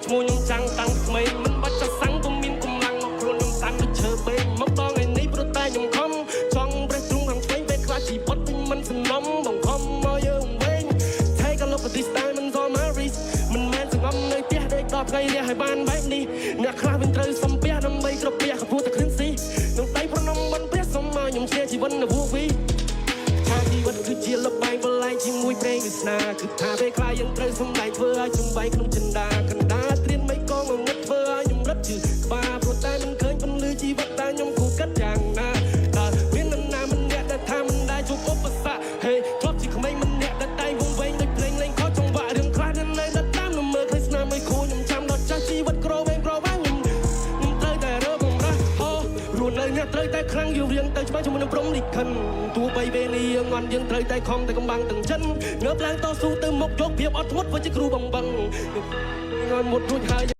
ឈ្មោះខ្ញុំចាំងតាំងក្មេងមិនបាច់ចសាំងក៏មានកម្លាំងមកខ្លួនខ្ញុំតាំងទៅឈើបេងមកដល់ថ្ងៃនេះព្រោះតែខ្ញុំខំចង់ប្រេះទ្រូងខាងឆ្វេងពេលខ្លាចជីវិតវិញមិនសំណំបង្ខំមកយើងវិញ Take a look at this time មិនសមមករីសមិនមែនសងំនៅផ្ទះដេកដល់ថ្ងៃនេះឲ្យបានបែបនេះអ្នកខ្លះវិញត្រូវសំពះដើម្បីក្រពះកពស់តែគ្រឿងស៊ីក្នុងដៃប្រណំមិនព្រះសុំមកខ្ញុំជាជីវិតនៅវូវីថាជីវិតគឺជាលបែងបលែងជាមួយព្រេងវាសនាគឺថាពេលខ្លះយើងត្រូវសំដែងធ្វើឲ្យសំបែងក្នុងចិន្តាកណ្ដាលត្រៀនមិនកងងឹតធ្វើឲ្យខ្ញុំរត់ជឿក្បាលព្រោះតែមិនឃើញពន្លឺជីវិតតែខ្ញុំគូកាត់យ៉ាងណាតើមាននរណាម្នាក់ដែលថាមិនដែលជួបឧបសគ្គហេធ្លាប់ជាក្មេងម្នាក់ដែលតែវងវែងដូចភ្លេងលេងខុសចង្វាក់រឿងខ្លះនៅនៅតាមនៅមើលឃើញស្នាមឲ្យគ្រូខ្ញុំចាំដល់ចាស់ជីវិតក្រវែងក្រវ៉ាខ្ញុំត្រូវតែរើបំរាស់ហោរស់នៅអ្នកត្រូវតែខ្លាំងយើងរៀងទៅច្បាស់ជាមួយនឹងព្រំលិខិនទោះបីពេលនេះយើងអត់យើងត្រូវតែខំតែកំបាំងទាំងចិនងើបឡើងតស៊ូទៅមុខយកភាពអត់ធ្មត់ធ្វើជាគ្រូបំបឹងងន់មុតរួចហើយ